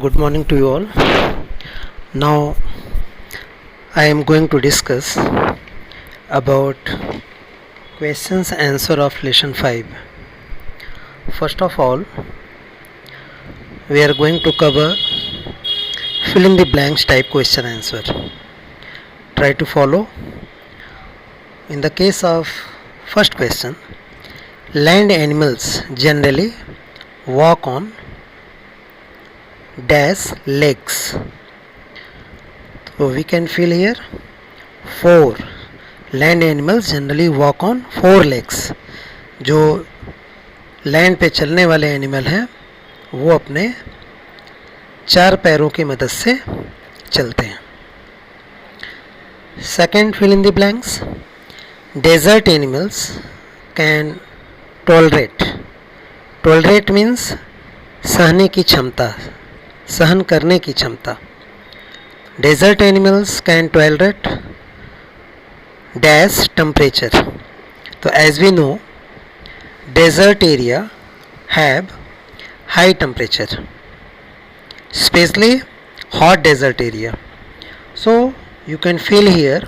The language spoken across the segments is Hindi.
Good morning to you all. Now I am going to discuss about questions answer of lesson 5. First of all, we are going to cover fill in the blanks type question answer. Try to follow. In the case of first question, land animals generally walk on dash legs. So we can fill here 4. Land animals generally walk on 4 legs. जो लैंड पे चलने वाले एनिमल हैं वो अपने 4 पैरों की मदद से चलते हैं. Second, fill in the blanks. Desert animals can tolerate. Tolerate means सहने की क्षमता, सहन करने की क्षमता. Desert animals can tolerate dash temperature. तो as we know, desert area have high temperature, especially hot desert area. So you can feel here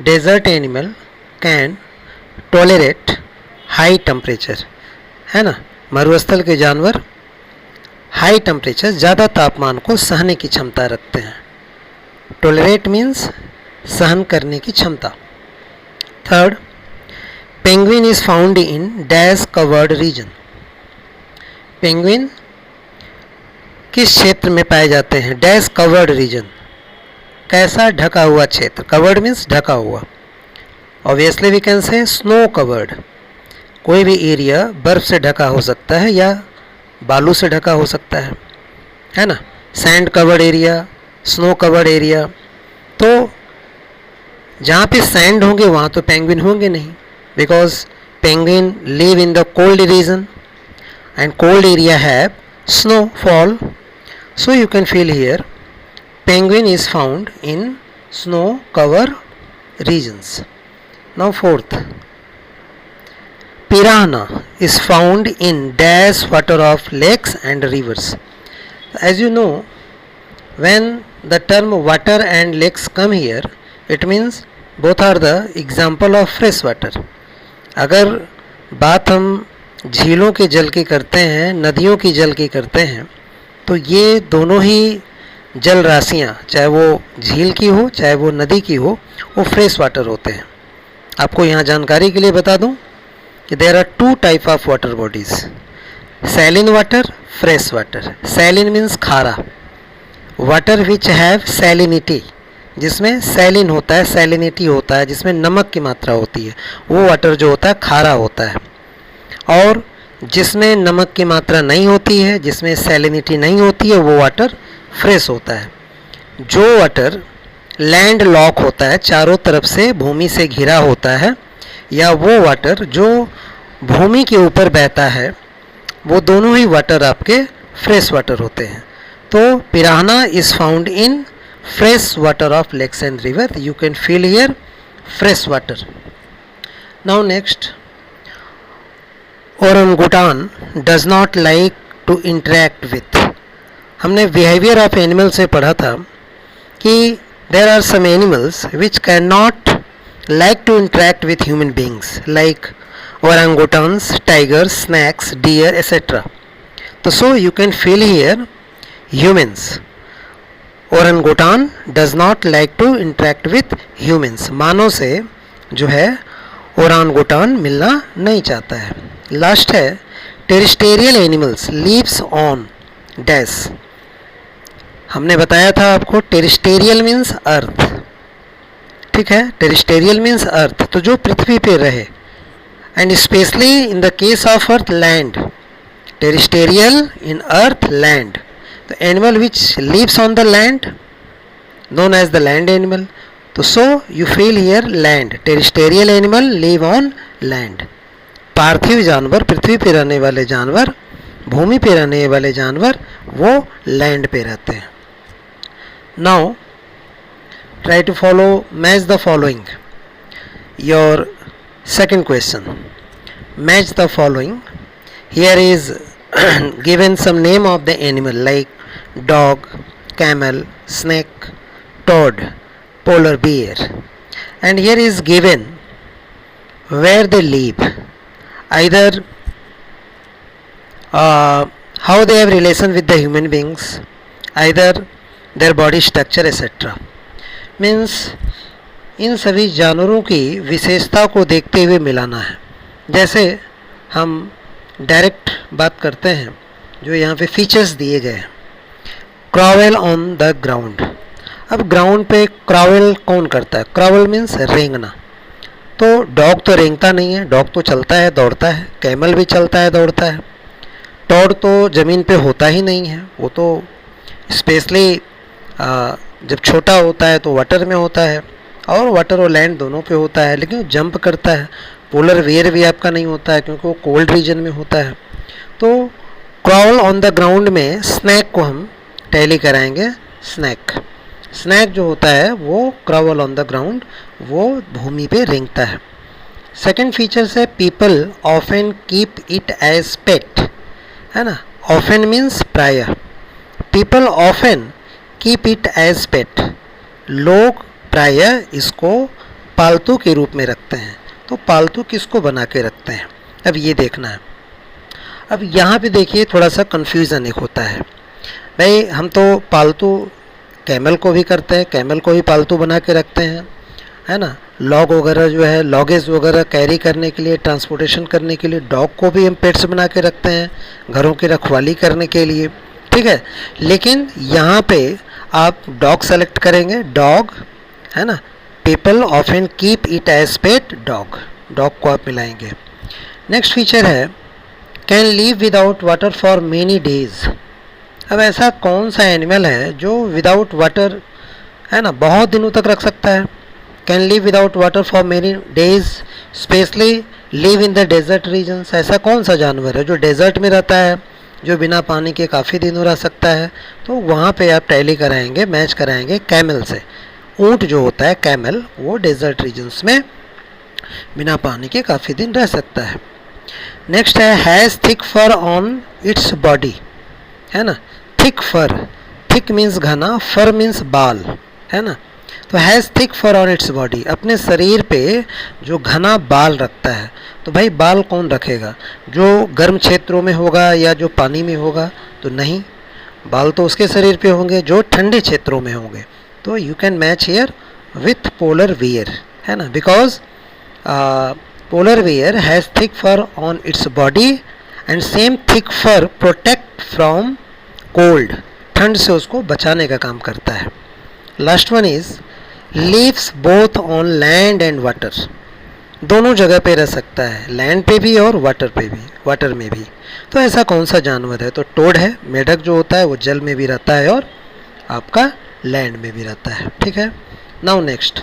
desert animal can tolerate high temperature, है ना. मरुस्थल के जानवर हाई टेम्परेचर, ज़्यादा तापमान को सहने की क्षमता रखते हैं. टॉलरेट मीन्स सहन करने की क्षमता. Third, penguin is found in dash covered region. Penguin किस क्षेत्र में पाए जाते हैं? Dash covered region. कैसा? ढका हुआ क्षेत्र. कवर्ड मीन्स ढका हुआ. Obviously we can say snow covered. कोई भी एरिया बर्फ से ढका हो सकता है या बालू से ढका हो सकता है ना. Sand covered area, snow covered area. तो जहाँ पे सैंड होंगे वहाँ तो पेंगुइन होंगे नहीं, because penguin live in the cold region and cold area have snowfall. So you can feel here penguin is found in snow cover regions. Now fourth, piranha is found in dash water of lakes and rivers. As you know, when the term water and lakes come here, it means both are the example of fresh water. अगर बात हम झीलों के जल की करते हैं, नदियों की जल की करते हैं, तो ये दोनों ही जल राशियाँ, चाहे वो झील की हो चाहे वो नदी की हो, वो फ्रेश वाटर होते हैं. आपको यहाँ जानकारी के लिए बता दूँ कि there are 2 type of water bodies, saline water, fresh water. Saline means खारा. वाटर विच हैव सैलिनिटी, जिसमें सैलिन होता है, सैलिनिटी होता है, जिसमें नमक की मात्रा होती है, वो वाटर जो होता है खारा होता है. और जिसमें नमक की मात्रा नहीं होती है, जिसमें सैलिनिटी नहीं होती है, वो वाटर फ्रेश होता है. जो वाटर लैंड लॉक होता है, चारों तरफ से भूमि से घिरा होता है, या वो वाटर जो भूमि के ऊपर बहता है, वो दोनों ही वाटर आपके फ्रेश वाटर होते हैं. तो piranha is found in fresh water of lakes and river. You can feel here fresh water. Now next, orangutan does not like to interact with. हमने बिहेवियर ऑफ एनिमल से पढ़ा था कि there are some animals which can not like to interact with human beings like orangutans, tigers, snakes, deer, etc. So you can feel here humans. Orangutan does not like to interact with humans. मानव से जो है ओरांगुटान मिलना नहीं चाहता है. लास्ट है, terrestrial animals leaves on dash. हमने बताया था आपको टेरिस्टेरियल मीन्स अर्थ. ठीक है, टेरिस्टेरियल मीन्स अर्थ, तो जो पृथ्वी पे रहे, and specially in the case of earth land. Terrestrial in earth land. तो animal which lives on the land known as the land animal. तो so you feel here land. Terrestrial animal live on land. पार्थिव जानवर, पृथ्वी पे रहने वाले जानवर, भूमि पे रहने वाले जानवर, वो लैंड पे रहते हैं. Now try to follow, match the following. Your second question, match the following. Here is given some name of the animal like dog, camel, snake, toad, polar bear. And here is given where they live, either how they have relation with the human beings, either their body structure etc. Means in सभी जानवरों की विशेषता को देखते हुए मिलाना है. जैसे हम डायरेक्ट बात करते हैं, जो यहाँ पे फीचर्स दिए गए हैं. क्रॉवेल ऑन द ग्राउंड. अब ग्राउंड पे क्रॉवेल कौन करता है? क्रॉवेल मीन्स रेंगना. तो डॉग तो रेंगता नहीं है, डॉग तो चलता है दौड़ता है. कैमल भी चलता है दौड़ता है. टॉड तो ज़मीन पे होता ही नहीं है, वो तो स्पेशली जब छोटा होता है तो वाटर में होता है, और वाटर और लैंड दोनों पे होता है, लेकिन वो जंप करता है. पोलर वेयर भी आपका नहीं होता है क्योंकि वो कोल्ड रीजन में होता है. तो क्रॉल ऑन द ग्राउंड में स्नैक को हम टैली कराएंगे. स्नैक स्नैक जो होता है वो क्रॉल ऑन द ग्राउंड, वो भूमि पे रेंगता है. सेकेंड फीचर है people often keep it as pet, है ना. ऑफन मीन्स प्रायः. People often keep it as pet. लोग प्रायः इसको पालतू के रूप में रखते हैं. तो पालतू किसको बना के रखते हैं, अब ये देखना है. अब यहाँ पे देखिए थोड़ा सा कन्फ्यूज़न एक होता है. भाई हम तो पालतू कैमल को भी करते हैं, कैमल को भी पालतू बना के रखते हैं, है ना. लॉग वगैरह जो है, लॉगेज वगैरह कैरी करने के लिए, ट्रांसपोर्टेशन करने के लिए डॉग को भी हम पेट्स बना के रखते हैं, घरों की रखवाली करने के लिए. ठीक है, लेकिन यहाँ पे आप डॉग सेलेक्ट करेंगे, डॉग, है ना. People often keep it as pet, dog, dog को आप मिलाएंगे. नेक्स्ट फीचर है can live without water for many days. अब ऐसा कौन सा एनिमल है जो विदाउट वाटर, है ना, बहुत दिनों तक रख सकता है. Can live without water for many days, specially live in the desert regions. ऐसा कौन सा जानवर है जो डेजर्ट में रहता है, जो बिना पानी के काफ़ी दिनों रह सकता है. तो वहाँ पे आप टैली कराएंगे, मैच कराएंगे कैमल से. ऊँट जो होता है कैमल, वो डेजर्ट रीजन्स में बिना पानी के काफ़ी दिन रह सकता है. नेक्स्ट है has thick fur on its body, है ना. थिक फर, थिक मीन्स घना, फर मीन्स बाल, है ना. तो has thick fur on its body, अपने शरीर पे जो घना बाल रखता है. तो भाई बाल कौन रखेगा, जो गर्म क्षेत्रों में होगा या जो पानी में होगा? तो नहीं, बाल तो उसके शरीर पे होंगे जो ठंडे क्षेत्रों में होंगे. तो you can match here with polar bear, है ना, because polar bear has thick fur on its body and same thick fur protect from cold, ठंड से उसको बचाने का काम करता है. Last one is lives both on land and water. दोनों जगह पे रह सकता है, लैंड पे भी और वाटर पे भी, वाटर में भी. तो ऐसा कौन सा जानवर है? तो टोड है. मेढक जो होता है वो जल में भी रहता है और आपका लैंड में भी रहता है. ठीक है. Now next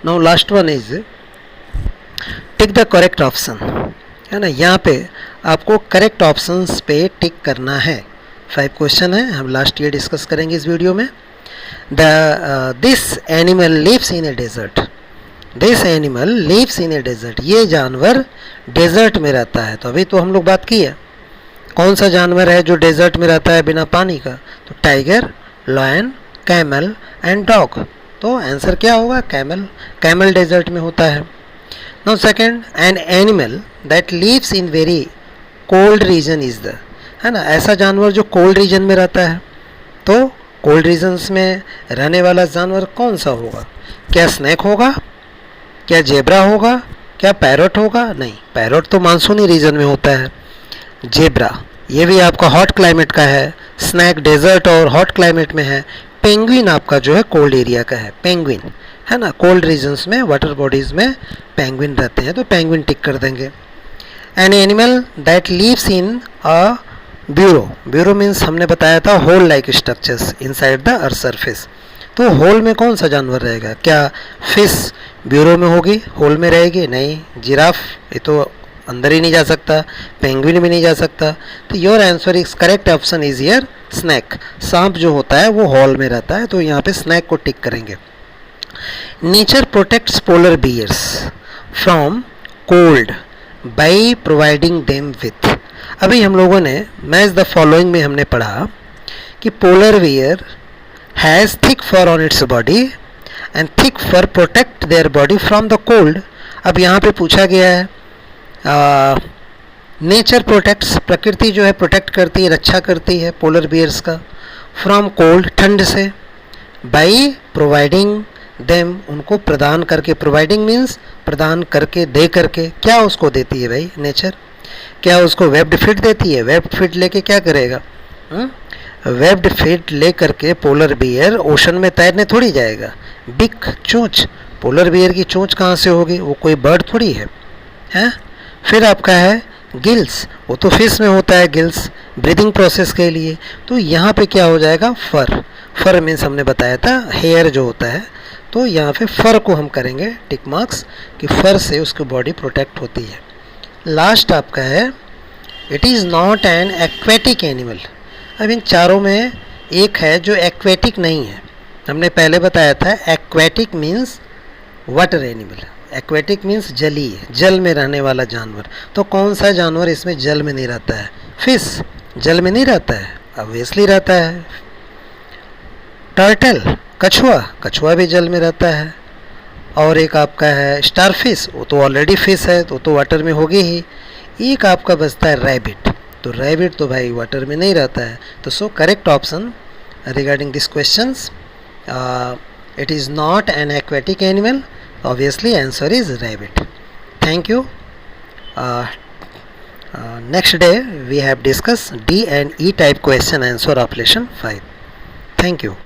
now last one is tick the correct option, है ना. यहाँ पे आपको करेक्ट ऑप्शंस पे टिक करना है. 5 क्वेश्चन है, हम लास्ट ईयर डिस्कस करेंगे इस वीडियो में. This animal lives in a desert. This animal lives in a desert. ये जानवर डेजर्ट में रहता है. तो अभी तो हम लोग बात की है कौन सा जानवर है जो डेजर्ट में रहता है बिना पानी का. तो tiger, lion, camel and dog. तो आंसर क्या होगा? कैमल. कैमल डेजर्ट में होता है. Now second, an animal that lives in very cold region is the, है ना. ऐसा जानवर जो कोल्ड रीजन में रहता है. तो कोल्ड रीजन्स में रहने वाला जानवर कौन सा होगा? क्या स्नैक होगा, क्या जेब्रा होगा, क्या पैरट होगा? नहीं, पैरट तो मानसूनी रीजन में होता है. जेब्रा ये भी आपका हॉट क्लाइमेट का है. स्नैक डेजर्ट और हॉट क्लाइमेट में है. पेंगुइन आपका जो है कोल्ड एरिया का है. पेंगुइन, है ना, कोल्ड रीजन्स में, वाटर बॉडीज़ में पेंगुइन रहते हैं. तो पेंगुइन टिक कर देंगे. An animal that lives in a burrow. Burrow means हमने बताया था hole like structures inside the earth surface. तो होल में कौन सा जानवर रहेगा? क्या फिश ब्यूरो में होगी, होल में रहेगी? नहीं. जिराफ ये तो अंदर ही नहीं जा सकता. पेंगुइन भी नहीं जा सकता. तो your answer is correct option is here snake. सांप जो होता है वो हॉल में रहता है. तो यहाँ पे स्नैक को टिक करेंगे. Nature protects polar bears from cold by providing them with. अभी हम लोगों ने मैच द फॉलोइंग में हमने पढ़ा कि polar bear has thick fur on its body and thick fur protect their body from the cold. अब यहाँ पे पूछा गया है नेचर प्रोटेक्ट्स, प्रकृति जो है प्रोटेक्ट करती है, रक्षा करती है पोलर बियर्स का, फ्रॉम कोल्ड, ठंड से, बाई प्रोवाइडिंग देम, उनको प्रदान करके, प्रोवाइडिंग मीन्स प्रदान करके, दे करके. क्या उसको देती है भाई नेचर? क्या उसको वेब्ड फीड देती है? वेब्ड फीड लेके क्या करेगा? वेब्ड फीड ले करके पोलर बियर ओशन में तैरने थोड़ी जाएगा. बिग चोंच, पोलर बियर की चोंच कहाँ से होगी? वो कोई बर्ड थोड़ी है, हैं? फिर आपका है गिल्स, वो तो फिश में होता है गिल्स, ब्रीदिंग प्रोसेस के लिए. तो यहाँ पे क्या हो जाएगा? फर. फर मीन्स हमने बताया था हेयर जो होता है, तो यहाँ पे फर को हम करेंगे टिक मार्क्स कि फर से उसकी बॉडी प्रोटेक्ट होती है. लास्ट आपका है it is not an aquatic animal. अब इन चारों में एक है जो एक्वेटिक नहीं है. हमने पहले बताया था aquatic means water animal, aquatic means जलीय, जल में रहने वाला जानवर. तो कौन सा जानवर इसमें जल में नहीं रहता है? फिश जल में नहीं रहता है, ऑब्वियसली रहता है. टर्टल, कछुआ, कछुआ भी जल में रहता है. और एक आपका है स्टारफिश, वो तो ऑलरेडी फिश है, तो वाटर में होगी ही. एक आपका बचता है रैबिट, तो रैबिट तो भाई वाटर में नहीं रहता है. तो so correct option regarding this questions, it is not an aquatic animal. Obviously answer is rabbit. Thank you. Next day we have discussed D and E type question answer of lesson 5. Thank you.